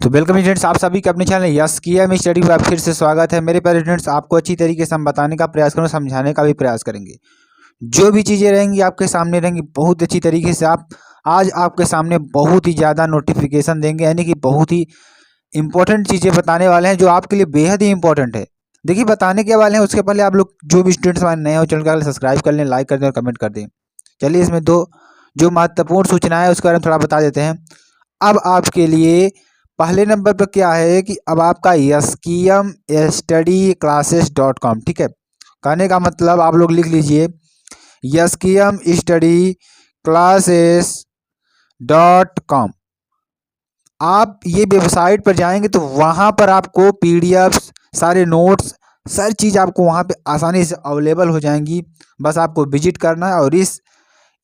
तो welcome students, आप सभी के अपने चैनल यस किया में स्टडी में फिर से स्वागत है। मेरे प्यारे स्टूडेंट्स, आपको अच्छी तरीके से हम बताने का प्रयास करेंगे, समझाने का भी प्रयास करेंगे। जो भी चीज़ें रहेंगी आपके सामने रहेंगी बहुत अच्छी तरीके से। आप आज आपके सामने बहुत ही ज़्यादा नोटिफिकेशन देंगे, यानी कि बहुत ही इंपॉर्टेंट चीज़ें बताने वाले हैं जो आपके लिए बेहद ही इंपॉर्टेंट है। देखिए बताने के वाले हैं, उसके पहले आप लोग जो भी स्टूडेंट्स हमारे नए हो चैनल का सब्सक्राइब कर लें, लाइक कर दें और कमेंट कर दें। चलिए इसमें दो जो महत्वपूर्ण सूचनाएं है उसके बारे में थोड़ा बता देते हैं। अब आपके लिए पहले नंबर पर क्या है कि अब आपका एसकेएम स्टडी क्लासेस .com, ठीक है। कहने का मतलब आप लोग लिख लीजिए एसकेएम स्टडी क्लासेस .com। आप ये वेबसाइट पर जाएंगे तो वहाँ पर आपको पीडीएफ्स, सारे नोट्स, सारी चीज़ आपको वहाँ पे आसानी से अवेलेबल हो जाएंगी। बस आपको विजिट करना है और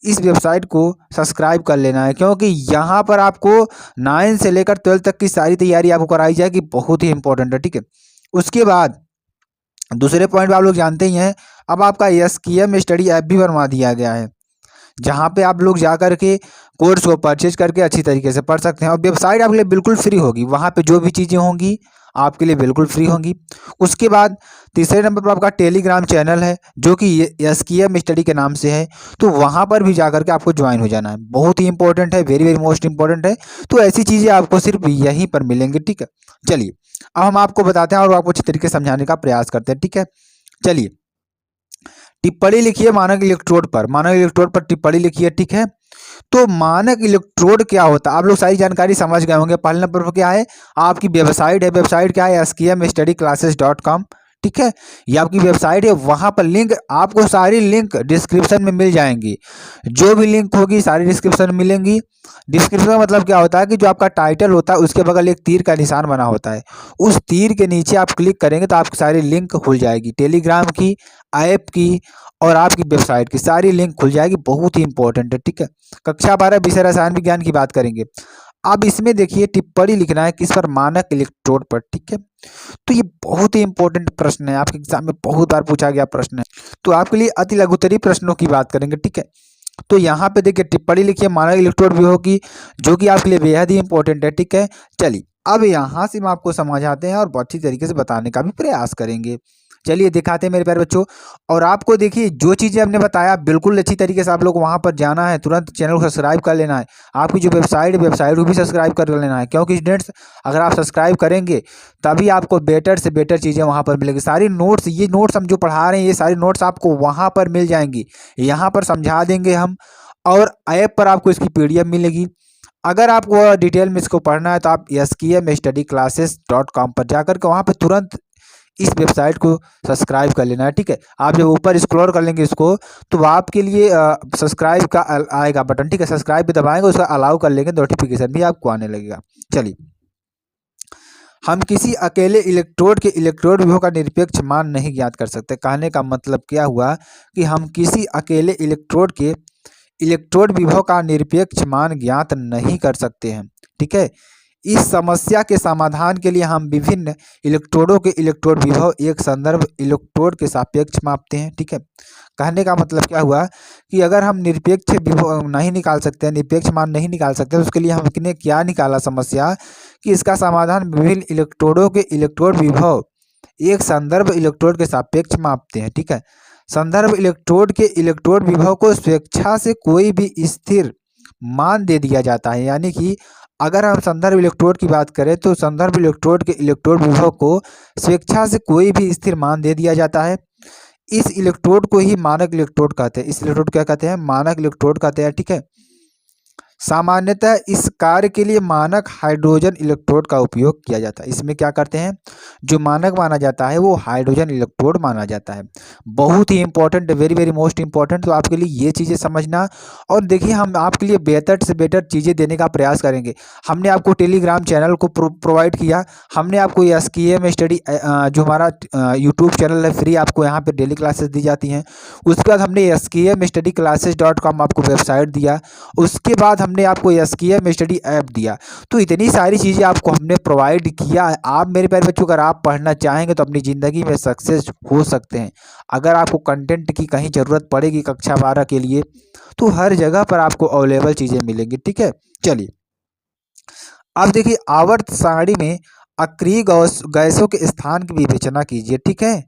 इस वेबसाइट को सब्सक्राइब कर लेना है, क्योंकि यहाँ पर आपको 9 से लेकर 12 तक की सारी तैयारी आपको कराई जाएगी। बहुत ही इंपॉर्टेंट है, ठीक है। उसके बाद दूसरे पॉइंट पे आप लोग जानते ही हैं, अब आपका एसकेएम स्टडी ऐप भी बनवा दिया गया है, जहाँ पे आप लोग जा कर के कोर्स को परचेज करके अच्छी तरीके से पढ़ सकते हैं। और वेबसाइट आपके लिए बिल्कुल फ्री होगी, वहाँ पे जो भी चीज़ें होंगी आपके लिए बिल्कुल फ्री होंगी। उसके बाद तीसरे नंबर पर आपका टेलीग्राम चैनल है जो कि एसकेएम स्टडी के नाम से है, तो वहाँ पर भी जा करके आपको ज्वाइन हो जाना है। बहुत ही इंपॉर्टेंट है, वेरी वेरी मोस्ट इंपॉर्टेंट है। तो ऐसी चीज़ें आपको सिर्फ यहीं पर मिलेंगी, ठीक है। चलिए अब हम आपको बताते हैं और आपको अच्छी तरीके से समझाने का प्रयास करते हैं, ठीक है। चलिए टिप्पणी लिखिए मानक इलेक्ट्रोड पर, मानक इलेक्ट्रोड पर टिप्पणी लिखिए, ठीक है। तो मानक इलेक्ट्रोड क्या होता है आप लोग सारी जानकारी समझ गए होंगे। पहले नंबर पर क्या है, आपकी वेबसाइट है। वेबसाइट क्या है, एसकेएम स्टडी क्लासेस .com, ठीक है। ये आपकी वेबसाइट है, वहां पर लिंक आपको सारी लिंक डिस्क्रिप्शन में मिल जाएंगी। जो भी लिंक होगी सारी डिस्क्रिप्शन में मिलेंगी। डिस्क्रिप्शन का मतलब क्या होता है कि जो आपका टाइटल होता है उसके बगल एक तीर का निशान बना होता है, उस तीर के नीचे आप क्लिक करेंगे तो आपकी सारी लिंक खुल जाएगी, टेलीग्राम की, ऐप की और आपकी वेबसाइट की सारी लिंक खुल जाएगी। बहुत ही इंपॉर्टेंट है, ठीक है। कक्षा 12 विषय रसायन विज्ञान की बात करेंगे। अब इसमें देखिए टिप्पणी लिखना है किस पर, मानक इलेक्ट्रोड पर, ठीक है। तो ये बहुत ही इंपॉर्टेंट प्रश्न है, आपके एग्जाम में बहुत बार पूछा गया प्रश्न है। तो आपके लिए अति लघुत्तरीय प्रश्नों की बात करेंगे, ठीक है। तो यहाँ पे देखिए टिप्पणी लिखिए मानक इलेक्ट्रोड विभव की, जो कि आपके लिए बेहद ही इंपॉर्टेंट है, ठीक है। चलिए अब यहाँ से हम आपको समझाते हैं और अच्छी तरीके से बताने का भी प्रयास करेंगे। चलिए दिखाते हैं मेरे प्यारे बच्चों। और आपको देखिए जो चीज़ें हमने बताया बिल्कुल अच्छी तरीके से आप लोग वहाँ पर जाना है, तुरंत चैनल को सब्सक्राइब कर लेना है। आपकी जो वेबसाइट को भी सब्सक्राइब कर लेना है, क्योंकि स्टूडेंट्स अगर आप सब्सक्राइब करेंगे तभी आपको बेटर से बेटर चीज़ें वहाँ पर मिलेंगी। सारी नोट्स, ये नोट्स हम जो पढ़ा रहे हैं ये सारी नोट्स आपको वहाँ पर मिल जाएंगी, यहाँ पर समझा देंगे हम। और ऐप पर आपको इसकी पीडीएफ मिलेगी। अगर आपको डिटेल में इसको पढ़ना है तो आप एसकेएम स्टडी क्लासेस .com पर जाकर के वहाँ पर तुरंत इस वेबसाइट को सब्सक्राइब कर लेना है, ठीक है। आप जब ऊपर स्क्रॉल कर लेंगे इसको तो आपके लिए सब्सक्राइब का आएगा बटन, ठीक है। सब्सक्राइब पे दबाएंगे, उसका अलाउ कर लेंगे, नोटिफिकेशन भी आपको आने लगेगा। चलिए हम किसी अकेले इलेक्ट्रोड के इलेक्ट्रोड विभव का निरपेक्ष मान नहीं ज्ञात कर सकते। कहने का मतलब क्या हुआ कि हम किसी अकेले इलेक्ट्रोड के इलेक्ट्रोड विभव का निरपेक्ष मान ज्ञात नहीं कर सकते हैं, ठीक है। इस समस्या के समाधान के लिए हम विभिन्न इलेक्ट्रोडों के इलेक्ट्रोड विभव एक संदर्भ इलेक्ट्रोड के सापेक्ष मापते हैं, ठीक है। कहने का मतलब क्या हुआ कि अगर हम निरपेक्ष विभव नहीं निकाल सकते, निरपेक्ष मान नहीं निकाल सकते, तो उसके लिए हमने क्या निकाला समस्या कि इसका समाधान विभिन्न इलेक्ट्रोडों के इलेक्ट्रोड विभव एक संदर्भ इलेक्ट्रोड के सापेक्ष मापते हैं, ठीक है। संदर्भ इलेक्ट्रोड के इलेक्ट्रोड विभव को स्वेच्छा से कोई भी स्थिर मान दे दिया जाता है, यानी कि अगर हम संदर्भ इलेक्ट्रोड की बात करें तो संदर्भ इलेक्ट्रोड के इलेक्ट्रोड विभव को स्वेच्छा से कोई भी स्थिर मान दे दिया जाता है। इस इलेक्ट्रोड को ही मानक इलेक्ट्रोड कहते हैं। इस इलेक्ट्रोड क्या कहते हैं, मानक इलेक्ट्रोड कहते हैं, ठीक है। सामान्यतः इस कार्य के लिए मानक हाइड्रोजन इलेक्ट्रोड का उपयोग किया जाता है। इसमें क्या करते हैं, जो मानक माना जाता है वो हाइड्रोजन इलेक्ट्रोड माना जाता है। बहुत ही important, very very most important. तो आपके लिए ये चीज़ें समझना। और देखिए हम आपके लिए बेहतर से बेहतर चीज़ें देने का प्रयास करेंगे। हमने आपको टेलीग्राम चैनल को प्रोवाइड किया, हमने आपको एसकेएम स्टडी जो हमारा यूट्यूब चैनल है फ्री, आपको यहाँ पर डेली क्लासेस दी जाती हैं। उसके बाद हमने एसकेएम स्टडी क्लासेस .com आपको वेबसाइट दिया। उसके बाद हमने आपको एसकेएम स्टडी ऐप दिया। तो इतनी सारी चीज़ें आपको हमने प्रोवाइड किया है। आप मेरे प्यारे बच्चों अगर आप पढ़ना चाहेंगे तो अपनी ज़िंदगी में सक्सेस हो सकते हैं। अगर आपको कंटेंट की कहीं ज़रूरत पड़ेगी कक्षा 12 के लिए तो हर जगह पर आपको अवेलेबल चीज़ें मिलेंगी, ठीक है। चलिए अब देखिए आवर्त सारणी में अक्रिय गैसों के स्थान की विवेचना कीजिए। ठीक है,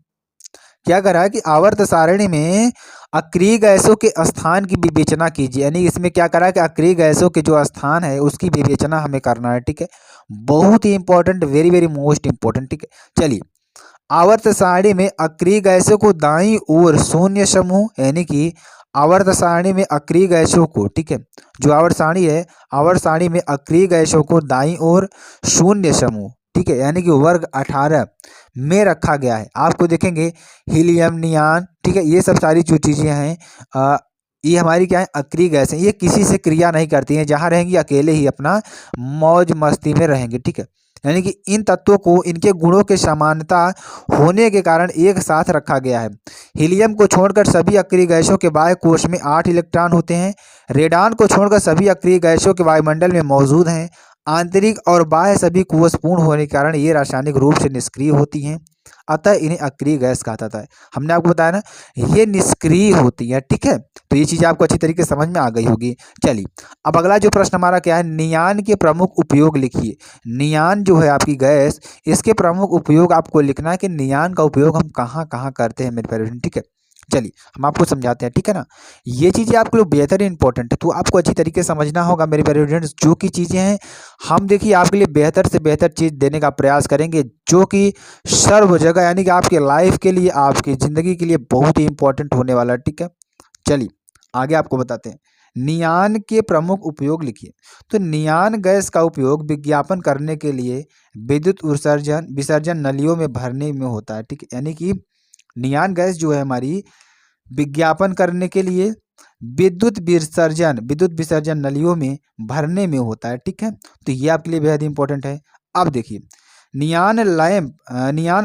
क्या करा है कि आवर्त सारणी में अक्रिय गैसों के स्थान की विवेचना कीजिए, यानी इसमें क्या करा है कि अक्रिय गैसों के जो स्थान है उसकी विवेचना हमें करना है। ठीक है, बहुत ही important, very very most important. ठीक है, चलिए आवर्त सारणी में अक्रिय गैसों को दाईं ओर शून्य समूह, यानी कि आवर्त सारणी में अक्रिय गैसों को, ठीक है, जो आवर्त सारणी है, आवर्त सारणी में अक्रिय गैसों को दाईं ओर शून्य समूह, ठीक है, यानी कि वर्ग 18 में रखा गया है। आपको देखेंगे हीलियम, नियान, ठीक है, ये सब सारी जो चीज़ें हैं ये हमारी क्या है, अक्रिय गैस है। ये किसी से क्रिया नहीं करती हैं, जहाँ रहेंगी अकेले ही अपना मौज मस्ती में रहेंगे। ठीक है, यानी कि इन तत्वों को इनके गुणों के समानता होने के कारण एक साथ रखा गया है। हीलियम को छोड़कर सभी अक्रिय गैसों के बाह्य कोश में 8 इलेक्ट्रॉन होते हैं। रेडान को छोड़कर सभी अक्रिय गैसों के वायुमंडल में मौजूद हैं। आंतरिक और बाह्य सभी कोषपूर्ण होने के कारण ये रासायनिक रूप से निष्क्रिय होती हैं, अतः इन्हें अक्रिय गैस कहा जाता है। हमने आपको बताया ना, ये निष्क्रिय होती है। ठीक है, तो ये चीज़ आपको अच्छी तरीके से समझ में आ गई होगी। चलिए अब अगला जो प्रश्न हमारा क्या है, नियान के प्रमुख उपयोग लिखिए। नियान जो है आपकी गैस, इसके प्रमुख उपयोग आपको लिखना है कि नियान का उपयोग हम कहाँ कहाँ करते हैं मेरे प्यारे। ठीक है, चलिए हम आपको समझाते हैं। ठीक है ना, ये चीज़ें आपके लिए बेहतर इंपॉर्टेंट है, तो आपको अच्छी तरीके से समझना होगा मेरे प्यारे स्टूडेंट्स। जो कि चीज़ें हैं हम देखिए आपके लिए बेहतर से बेहतर चीज़ देने का प्रयास करेंगे, जो कि सर्व जगह, यानी कि आपके लाइफ के लिए, आपकी ज़िंदगी के लिए बहुत ही इंपॉर्टेंट होने वाला है। ठीक है, चलिए आगे आपको बताते हैं। नियान के प्रमुख उपयोग लिखिए। तो नियान गैस का उपयोग विज्ञापन करने के लिए विद्युत उत्सर्जन विसर्जन नलियों में भरने में होता है। ठीक है, यानी कि नियान गैस जो है हमारी विज्ञापन करने के लिए विद्युत विसर्जन नलियों में भरने में होता है। ठीक है, तो ये आपके लिए बेहद इंपॉर्टेंट है। अब देखिए नियान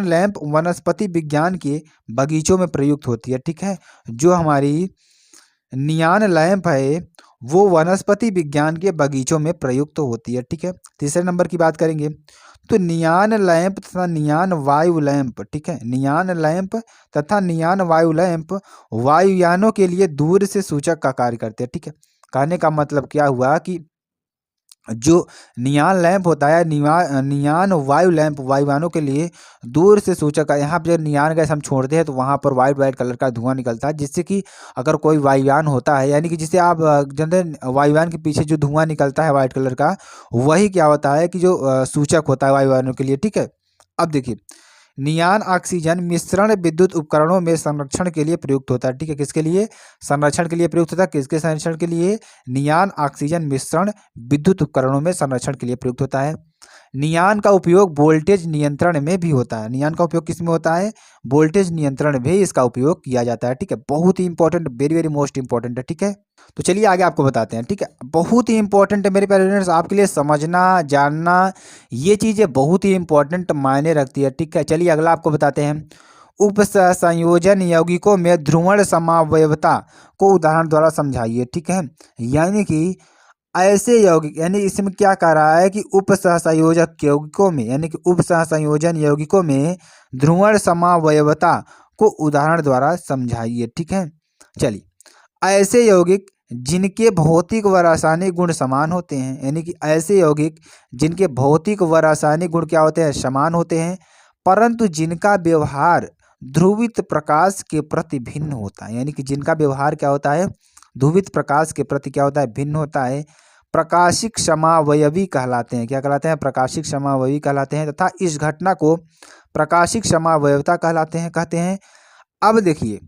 लैंप वनस्पति विज्ञान के बगीचों में प्रयुक्त होती है। ठीक है, जो हमारी नियान लैंप है वो वनस्पति विज्ञान के बगीचों में प्रयुक्त होती है। ठीक है, तीसरे नंबर की बात करेंगे तो नियान लैंप तथा नियान वायु लैंप, ठीक है, नियान लैंप तथा नियान वायु लैंप वायुयानों के लिए दूर से सूचक का कार्य करते हैं। ठीक है, कहने का मतलब क्या हुआ कि जो नियान लैंप होता है, नियान वायु लैंप वायुयानों के लिए दूर से सूचक है। यहाँ पे जब नियान गैस हम छोड़ते हैं तो वहाँ पर वाइट वाइट कलर का धुआं निकलता है, जिससे कि अगर कोई वायुयान होता है, यानी कि जिसे आप जनरल वायुयान के पीछे जो धुआं निकलता है वाइट कलर का, वही क्या होता है कि जो सूचक होता है वायुयानों के लिए। ठीक है, अब देखिए नियान ऑक्सीजन मिश्रण विद्युत उपकरणों में संरक्षण के लिए प्रयुक्त होता है। ठीक है, किसके लिए संरक्षण के लिए प्रयुक्त होता है, किसके संरक्षण के लिए, नियान ऑक्सीजन मिश्रण विद्युत उपकरणों में संरक्षण के लिए प्रयुक्त होता है। नियान का उपयोग वोल्टेज नियंत्रण में भी होता है। नियान का उपयोग किस में होता है, वोल्टेज नियंत्रण में इसका उपयोग किया जाता है। ठीक है, बहुत ही important, very very most important है। ठीक है, तो चलिए आगे आपको बताते हैं। ठीक है, बहुत ही इंपॉर्टेंट है मेरे प्यारे स्टूडेंट्स, आपके लिए समझना जानना ये चीज़ें बहुत ही इंपॉर्टेंट मायने रखती है। ठीक है, चलिए अगला आपको बताते हैं। उप संयोजन यौगिकों में ध्रुवण समावयवता को उदाहरण द्वारा समझाइए। ठीक है, यानी कि ऐसे यौगिक, यानी इसमें क्या कह रहा है कि उप सहसंयोजक यौगिकों में, यानी कि उप सहसंयोजन यौगिकों में ध्रुवण समावयवता को उदाहरण द्वारा समझाइए। ठीक है, चलिए ऐसे यौगिक जिनके भौतिक व रासायनिक गुण समान होते हैं, यानी कि ऐसे यौगिक जिनके भौतिक व रासायनिक गुण क्या होते हैं, समान होते हैं, परंतु जिनका व्यवहार ध्रुवित प्रकाश के प्रति भिन्न होता है, यानी कि जिनका व्यवहार क्या होता है, ध्रुवित प्रकाश के प्रति क्या होता है, भिन्न होता है, प्रकाशिक समावयवी कहलाते हैं। क्या कहलाते हैं, प्रकाशिक समावयवी कहलाते हैं, तथा इस घटना को प्रकाशिक समावयवता कहते हैं। अब देखिए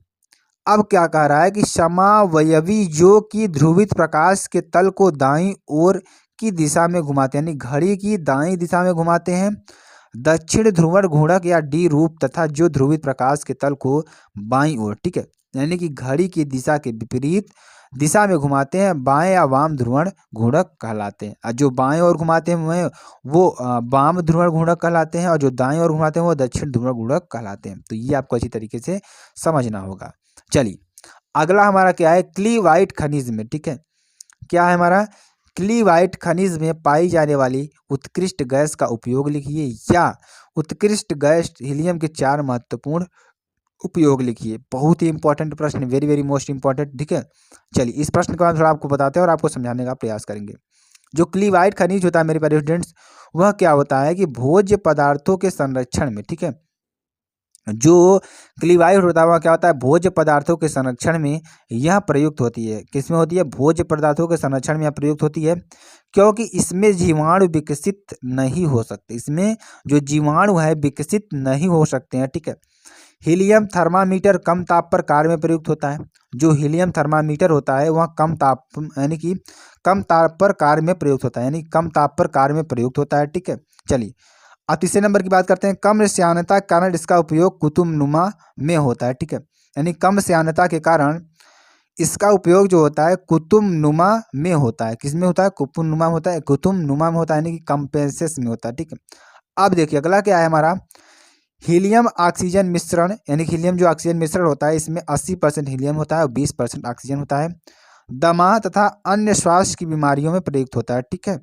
अब क्या कह रहा है कि समावयवी जो कि ध्रुवित प्रकाश के तल को दाईं ओर की दिशा में घुमाते हैं, यानी घड़ी की दाईं दिशा में घुमाते हैं, दक्षिण ध्रुवण घूर्णक या डी रूप, तथा जो ध्रुवित प्रकाश के तल को बाईं ओर, ठीक है, यानी कि घड़ी की दिशा के विपरीत दिशा में घुमाते हैं, बाएं या वाम ध्रुवण घूर्णक कहलाते हैं। और जो बाएं ओर घुमाते हैं वो वाम ध्रुवण घूर्णक कहलाते हैं, और जो दाएं ओर घुमाते हैं वो दक्षिण ध्रुवण घूर्णक कहलाते हैं। तो ये आपको अच्छी तरीके से समझना होगा। चलिए अगला हमारा क्या है, क्लीवाइट खनिज में, ठीक है, क्या है हमारा, क्लीवाइट खनिज में पाई जाने वाली उत्कृष्ट गैस का उपयोग लिखिए, या उत्कृष्ट गैस हीलियम के 4 महत्वपूर्ण उपयोग लिखिए। बहुत ही इंपॉर्टेंट प्रश्न, वेरी वेरी मोस्ट इंपॉर्टेंट। ठीक है, चलिए इस प्रश्न के बाद थोड़ा आपको बताते हैं और आपको समझाने का प्रयास करेंगे। जो क्लीवाइट खनिज होता है मेरे प्यारे स्टूडेंट्स, वह क्या होता है कि भोज्य पदार्थों के संरक्षण में, ठीक है, जो क्लीवाइड होता है वह क्या होता है, भोज्य पदार्थों के संरक्षण में यह प्रयुक्त होती है। किसमें होती है, भोज्य पदार्थों के संरक्षण में यह प्रयुक्त होती है, क्योंकि इसमें जीवाणु विकसित नहीं हो सकते, इसमें जो जीवाणु है विकसित नहीं हो सकते हैं, ठीक है। हीलियम थर्मामीटर कम ताप पर कार्य में प्रयुक्त होता है। जो हीलियम थर्मामीटर होता है वह कम ताप यानी कि कम ताप पर कार्य में प्रयुक्त होता है, यानी कम ताप पर कार्य में प्रयुक्त होता है, ठीक है। चलिए अब तीसरे नंबर की बात करते हैं। कम श्यानता के कारण इसका उपयोग कुतुबनुमा में होता है, ठीक है, यानी कम श्यानता के कारण इसका उपयोग जो होता है कुतुबनुमा में होता है। किस में होता है, कुतुबनुमा में होता है, कुतुबनुमा में होता है, यानी कि कंपेंसेस में होता है, ठीक है। अब देखिए अगला क्या है हमारा, हीलियम ऑक्सीजन मिश्रण, यानी कि हीलियम जो ऑक्सीजन मिश्रण होता है इसमें 80% हीलियम होता है और 20% ऑक्सीजन होता है। दमा तथा अन्य श्वास की बीमारियों में प्रयुक्त होता है, ठीक है।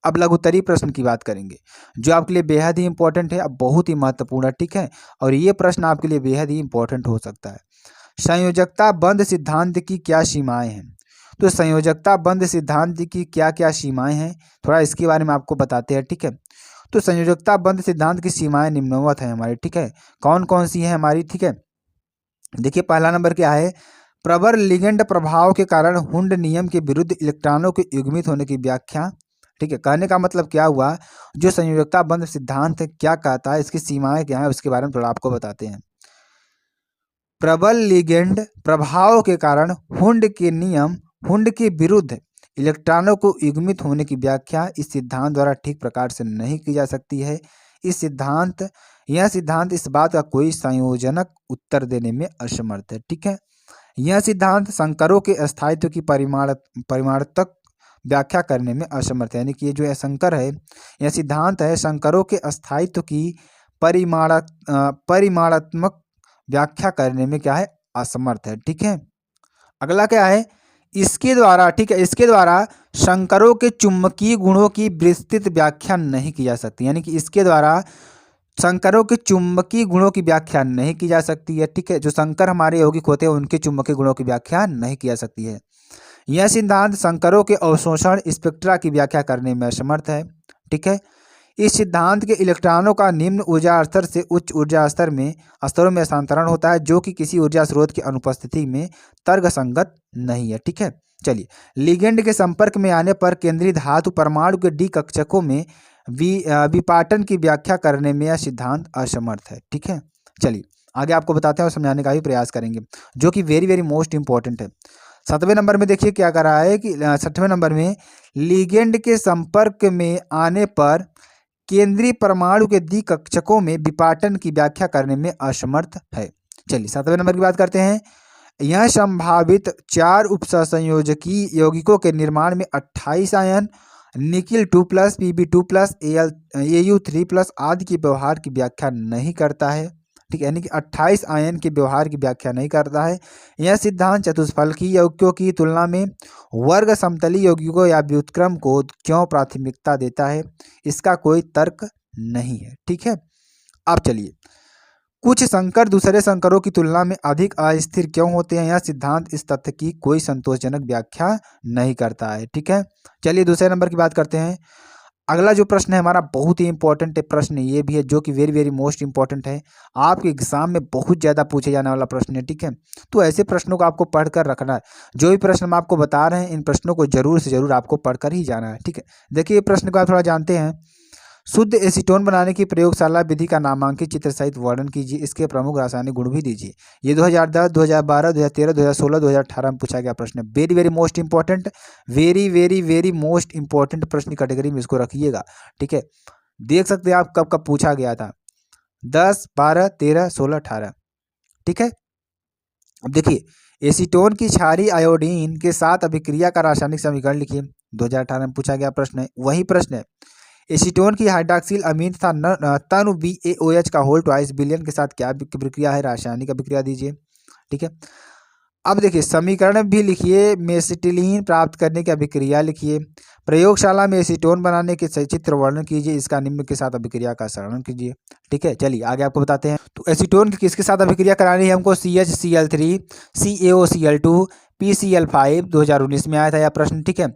अब लघुत्तरीय प्रश्न की बात करेंगे जो आपके लिए बेहद ही इंपॉर्टेंट है, अब बहुत ही महत्वपूर्ण है, ठीक है, और ये प्रश्न आपके लिए बेहद ही इंपॉर्टेंट हो सकता है। संयोजकता बंध सिद्धांत की क्या सीमाएं हैं। तो संयोजकता बंध सिद्धांत की क्या क्या सीमाएं हैं, थोड़ा इसके बारे में आपको बताते हैं, ठीक है। तो संयोजकता बंध सिद्धांत की सीमाएं निम्नवत है हमारी, ठीक है। कौन कौन सी है हमारी, ठीक है। देखिए पहला नंबर क्या है, प्रबल लिगेंड प्रभाव के कारण हुंड नियम के विरुद्ध इलेक्ट्रॉनों के युग्मित होने की व्याख्या, ठीक है। कहने का मतलब क्या हुआ, जो संयोजकता बंध सिद्धांत क्या कहता है, इसकी सीमाएं क्या है, उसके बारे में थोड़ा आपको बताते हैं। प्रबल लिगेंड प्रभाव के कारण हुंड के विरुद्ध इलेक्ट्रॉनों को युग्मित होने की व्याख्या इस सिद्धांत द्वारा ठीक प्रकार से नहीं की जा सकती है। यह सिद्धांत इस बात का कोई संयोजनक उत्तर देने में असमर्थ है, ठीक है। यह सिद्धांत संकरों के स्थायित्व की परिमाणात्मक व्याख्या करने में असमर्थ है, यानी कि ये जो है संकर है, यह सिद्धांत है संकरों के स्थायित्व की परिमाणात्मक व्याख्या करने में क्या है, असमर्थ है, ठीक है। अगला क्या है, इसके द्वारा, ठीक है, इसके द्वारा संकरों के चुंबकीय गुणों की विस्तृत व्याख्या नहीं की जा सकती, यानी कि इसके द्वारा संकरों के चुंबकीय गुणों की व्याख्या नहीं की जा सकती है, ठीक है। जो संकर हमारे यौगिक होते हैं उनके चुंबकीय गुणों की व्याख्या नहीं की जा सकती है। यह सिद्धांत संकरों के अवशोषण स्पेक्ट्रा की व्याख्या करने में असमर्थ है, ठीक है। इस सिद्धांत के इलेक्ट्रॉनों का निम्न ऊर्जा स्तर से उच्च ऊर्जा स्तरों में स्थानांतरण होता है, जो कि किसी ऊर्जा स्रोत की अनुपस्थिति में तर्कसंगत नहीं है, ठीक है। चलिए लिगेंड के संपर्क में आने पर केंद्रीय धातु परमाणु के डी कक्षकों में विपाटन की व्याख्या करने में यह सिद्धांत असमर्थ है, ठीक है। चलिए आगे आपको बताते हैं और समझाने का भी प्रयास करेंगे, जो कि वेरी वेरी मोस्ट इंपॉर्टेंट है। 7वें नंबर में देखिए क्या कर रहा है कि 6वें नंबर में लिगेंड के संपर्क में आने पर केंद्रीय परमाणु के द्विकक्षकों में विपाटन की व्याख्या करने में असमर्थ है। चलिए 7वें नंबर की बात करते हैं। यह संभावित 4 उपसंयोजकीय यौगिकों के निर्माण में 28 आयन, निकिल 2+, Pb2+, Au3+ आदि के व्यवहार की व्याख्या नहीं करता है, ठीक है, यानी कि 28 आयन के व्यवहार की व्याख्या नहीं करता है। यह सिद्धांत चतुष्फलकीय यौगिकों की तुलना में वर्ग समतलीय यौगिकों या व्युत्क्रम को क्यों प्राथमिकता देता है, इसका कोई तर्क नहीं है, ठीक है। अब चलिए कुछ संकर दूसरे संकरों की तुलना में अधिक अस्थिर क्यों होते हैं, यह सिद्धांत इस तथ्य की कोई संतोषजनक व्याख्या नहीं करता है, ठीक है। चलिए दूसरे नंबर की बात करते हैं। अगला जो प्रश्न है हमारा बहुत ही इंपॉर्टेंट है प्रश्न, ये भी है जो कि वेरी वेरी मोस्ट इंपॉर्टेंट है, आपके एग्जाम में बहुत ज़्यादा पूछे जाने वाला प्रश्न है, ठीक है। तो ऐसे प्रश्नों को आपको पढ़कर रखना है। जो भी प्रश्न हम आपको बता रहे हैं इन प्रश्नों को जरूर से जरूर आपको पढ़कर ही जाना है, ठीक है। देखिए ये प्रश्न को आप थोड़ा जानते हैं। शुद्ध एसीटोन बनाने की प्रयोगशाला विधि का नामांकित चित्र सहित वर्णन कीजिए, इसके प्रमुख रासायनिक गुण भी दीजिए। ये 2010, 2012, 2013, 2016, 2018 में पूछा गया प्रश्न है। Very very most important, very very very most important प्रश्न की कैटेगरी में इसको रखिएगा, ठीक है। देख सकते हैं आप कब कब पूछा गया था, 10, 12, 13, 16, 18, ठीक है। अब देखिए एसीटोन की क्षारीय आयोडीन के साथ अभिक्रिया का रासायनिक समीकरण लिखिए, 2018 में पूछा गया प्रश्न है। वही प्रश्न है एसीटोन की हाइड्रॉक्सिल अमीन तथा तनु BaOH का होल ट्वाइस बिलियन के साथ क्या अभिक्रिया है, रासायनिक अभिक्रिया दीजिए, ठीक है। अब देखिए समीकरण भी लिखिए, मेसिटिलीन प्राप्त करने की अभिक्रिया लिखिए, प्रयोगशाला में एसीटोन बनाने के सचित्र वर्णन कीजिए, इसका निम्न के साथ अभिक्रिया का वर्णन कीजिए, ठीक है। चलिए आगे आपको बताते हैं। तो एसीटोन की किसके साथ अभिक्रिया करानी है हमको, CHCl3 CaOCl2 PCl5, 2019 में आया था यह प्रश्न, ठीक है।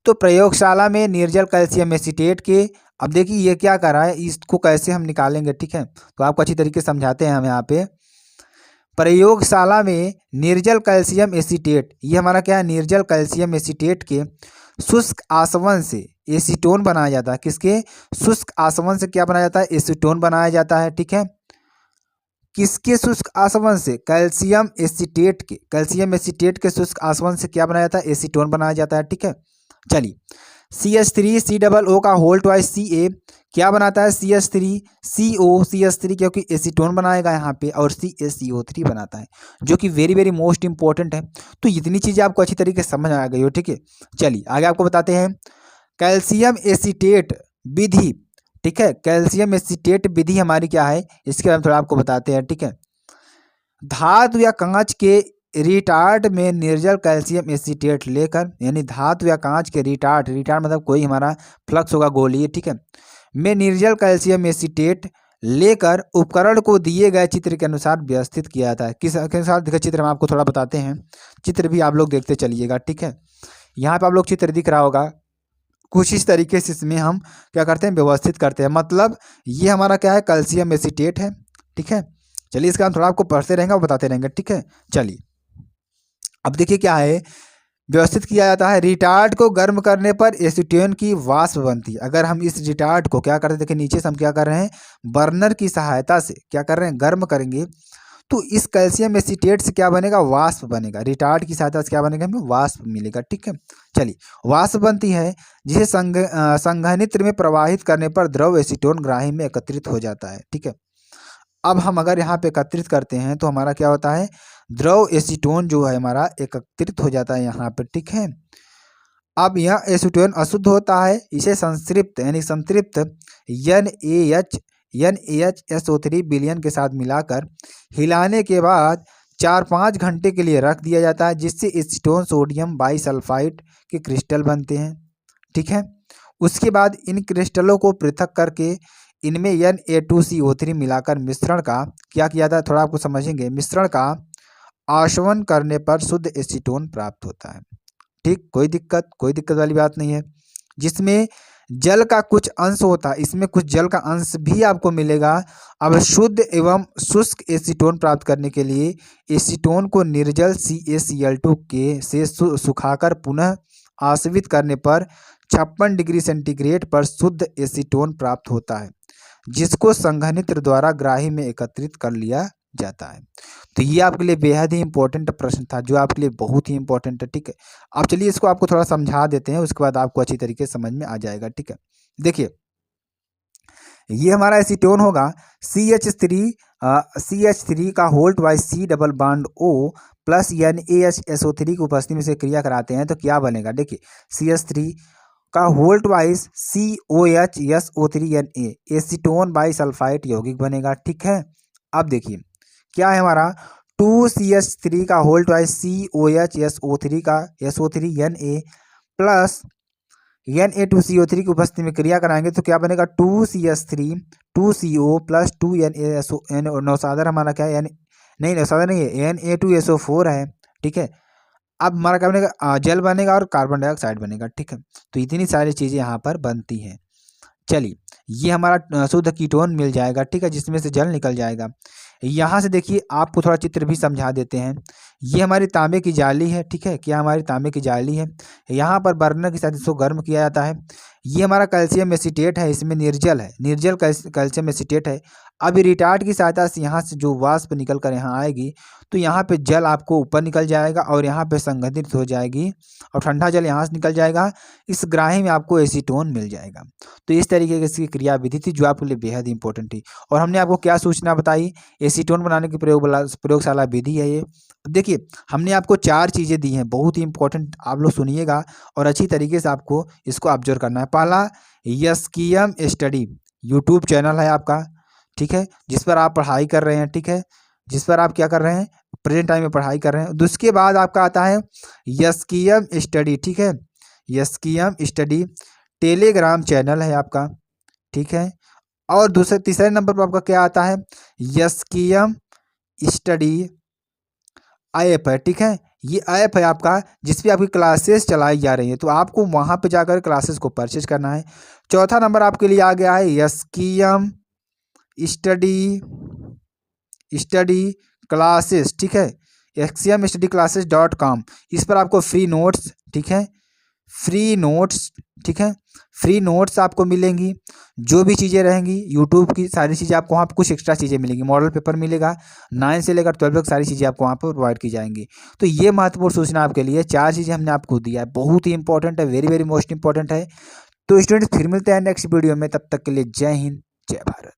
तो प्रयोगशाला में निर्जल कैल्शियम एसीटेट के, अब देखिए ये क्या कर रहा है, इसको कैसे हम निकालेंगे, ठीक है। तो आपको अच्छी तरीके से समझाते हैं हम यहाँ पे। प्रयोगशाला में निर्जल कैल्शियम एसीटेट, ये हमारा क्या है, निर्जल कैल्शियम एसीटेट के शुष्क आसवन से एसीटोन बनाया जाता है। किसके? शुष्क आसवन से क्या बनाया जाता है, एसीटोन बनाया जाता है, ठीक है। किसके शुष्क आसवन से? कैल्शियम एसीटेट के, कैल्शियम एसीटेट के शुष्क आसवन से क्या बनाया जाता है, एसीटोन बनाया जाता है, ठीक है। चलिए CH3 का होल ट्वाइस Ca क्या बनाता है, CH3CO क्योंकि एसीटोन बनाएगा यहाँ पे, और CaCO3 बनाता है, जो कि वेरी वेरी मोस्ट इंपॉर्टेंट है। तो इतनी चीज़ें आपको अच्छी तरीके से समझ आ गई हो, ठीक है। चलिए आगे आपको बताते हैं कैल्शियम एसीटेट विधि, ठीक है। कैल्शियम एसीटेट विधि हमारी क्या है, इसके बारे में थोड़ा आपको बताते हैं, ठीक है। धातु या कांच के रिटार्ट में निर्जल कैल्शियम एसीटेट लेकर, यानी धातु या कांच के रिटार्ट मतलब कोई हमारा फ्लक्स होगा गोलीय, ठीक है, में निर्जल कैल्शियम एसीटेट लेकर उपकरण को दिए गए चित्र के अनुसार व्यवस्थित किया जाता है। किस के अनुसार? देखिए चित्र हम आपको थोड़ा बताते हैं, चित्र भी आप लोग देखते चलिएगा, ठीक है। यहाँ पे आप लोग चित्र दिख रहा होगा, कुछ इस तरीके से इसमें हम क्या करते हैं, व्यवस्थित करते हैं। मतलब ये हमारा क्या है, कैल्शियम एसीटेट है, ठीक है। चलिए इसका हम थोड़ा आपको पढ़ते रहेंगे और बताते रहेंगे, ठीक है। चलिए अब देखिए क्या है, व्यवस्थित किया जाता है। रिटार्ड को गर्म करने पर एसीटोन की वाष्प बनती है। अगर हम इस रिटार्ड को क्या करते हैं, देखिए नीचे से हम क्या कर रहे हैं, बर्नर की सहायता से क्या कर रहे हैं, गर्म करेंगे, तो इस कैल्शियम एसीटेट से क्या बनेगा, वाष्प बनेगा। रिटार्ड की सहायता से क्या बनेगा, हमें वाष्प मिलेगा, ठीक है। चलिए वाष्प बनती है, जिसे संघनित्र में प्रवाहित करने पर द्रव एसीटोन ग्राही में एकत्रित हो जाता है, ठीक है। अब हम अगर यहाँ पे एकत्रित करते हैं तो हमारा क्या होता है, द्रव एसीटोन जो है हमारा एकत्रित हो जाता है यहाँ पे, ठीक है। अब यह एसीटोन अशुद्ध होता है, इसे संतृप्त यानी संतृप्त NaHSO3 विलयन के साथ मिलाकर हिलाने के बाद 4-5 घंटे के लिए रख दिया जाता है, जिससे एसीटोन सोडियम बाइसल्फाइड के क्रिस्टल बनते हैं, ठीक है। उसके बाद इन क्रिस्टलों को पृथक करके इनमें Na2CO3 मिलाकर मिश्रण का क्या किया जाता है, थोड़ा आपको समझेंगे, मिश्रण का आशवन करने पर शुद्ध एसीटोन प्राप्त होता है, ठीक। कोई दिक्कत वाली बात नहीं है। जिसमें जल का कुछ अंश होता है, इसमें कुछ जल का अंश भी आपको मिलेगा। अब शुद्ध एवं शुष्क एसीटोन प्राप्त करने के लिए एसीटोन को निर्जल CaCl2 के से सुखाकर पुनः आशवित करने पर 56 डिग्री सेंटीग्रेड पर शुद्ध एसीटोन प्राप्त होता है, जिसको संघनित्र द्वारा ग्राही में एकत्रित कर लिया जाता है। तो ये आपके लिए बेहद ही इंपॉर्टेंट प्रश्न था, जो आपके लिए बहुत ही इंपॉर्टेंट है, ठीक है। अब चलिए इसको आपको थोड़ा समझा देते हैं, उसके बाद आपको अच्छी तरीके से समझ में आ जाएगा, ठीक है। देखिए ये हमारा एसीटोन होगा CH3 का whole twice C double bond O plus NaHSO3 की उपस्थिति में से क्रिया कराते हैं तो क्या बनेगा, देखिए CH3 का whole twice COHSO3 Na acetone bisulphite यौगिक बनेगा, ठीक है। अब देखिए क्या है हमारा 2CH3 का होल ट्वाइस COHSO3 का SO3 Na प्लस Na2CO3 की उपस्थिति में क्रिया कराएंगे तो क्या बनेगा 2CH3 2CO प्लस 2Na नौसादर हमारा क्या है, नहीं नौसादर नहीं है, Na2SO4 है, ठीक है। अब हमारा क्या बनेगा, जल बनेगा और कार्बन डाइऑक्साइड बनेगा, ठीक है। तो इतनी सारी चीज़ें यहाँ पर बनती हैं। चलिए ये हमारा शुद्ध कीटोन मिल जाएगा, ठीक है, जिसमें से जल निकल जाएगा। यहाँ से देखिए आपको थोड़ा चित्र भी समझा देते हैं। ये हमारी तांबे की जाली है, ठीक है, क्या हमारी तांबे की जाली है। यहाँ पर बर्नर के साथ इसको गर्म किया जाता है। ये हमारा कैल्शियम एसीटेट है, इसमें निर्जल है, निर्जल कैल्शियम एसीटेट है। अब रिटार्ड की सहायता से यहाँ से जो वाष्प निकल कर यहाँ आएगी तो यहाँ पे जल आपको ऊपर निकल जाएगा और यहाँ पे संघनित हो जाएगी और ठंडा जल यहाँ से निकल जाएगा। इस ग्राही में आपको एसीटोन मिल जाएगा। तो इस तरीके की इसकी क्रियाविधि थी जो आपके लिए बेहद इंपॉर्टेंट थी। और हमने आपको क्या सूचना बताई, एसीटोन बनाने की प्रयोगशाला विधि है ये। देखिए हमने आपको 4 चीज़ें दी हैं, बहुत ही इंपॉर्टेंट, आप लोग सुनिएगा और अच्छी तरीके से आपको इसको ऑब्जर्व करना है। पहला एसकेएम स्टडी यूट्यूब चैनल है आपका, ठीक है, जिस पर आप पढ़ाई कर रहे हैं, ठीक है, जिस पर आप क्या कर रहे हैं, प्रेजेंट टाइम में पढ़ाई कर रहे हैं। उसके बाद आपका आता है एसकेएम स्टडी, ठीक है, एसकेएम स्टडी टेलीग्राम चैनल है आपका, ठीक है। और तीसरे नंबर पर आपका क्या आता है, एसकेएम स्टडी ऐप है, ठीक है। ये ऐप है आपका जिस पे आपकी क्लासेस चलाई जा रही हैं, तो आपको वहाँ पे जाकर क्लासेस को परचेज करना है। चौथा नंबर आपके लिए आ गया है एसकेएम स्टडी स्टडी क्लासेस, ठीक है, xcmstudyclasses.com। इस पर आपको फ्री नोट्स, ठीक है, फ्री नोट्स, ठीक है, फ्री नोट्स आपको मिलेंगी। जो भी चीज़ें रहेंगी यूट्यूब की सारी चीज़ें आपको वहाँ पर, कुछ एक्स्ट्रा चीज़ें मिलेंगी, मॉडल पेपर मिलेगा, 9 से लेकर 12 तक सारी चीज़ें आपको वहाँ पर प्रोवाइड की जाएंगी। तो ये महत्वपूर्ण सूचना आपके लिए, 4 चीज़ें हमने आपको दिया है, बहुत ही इंपॉर्टेंट है, वेरी वेरी मोस्ट इंपॉर्टेंट है। तो स्टूडेंट्स फिर मिलते हैं नेक्स्ट वीडियो में, तब तक के लिए जय हिंद जय भारत।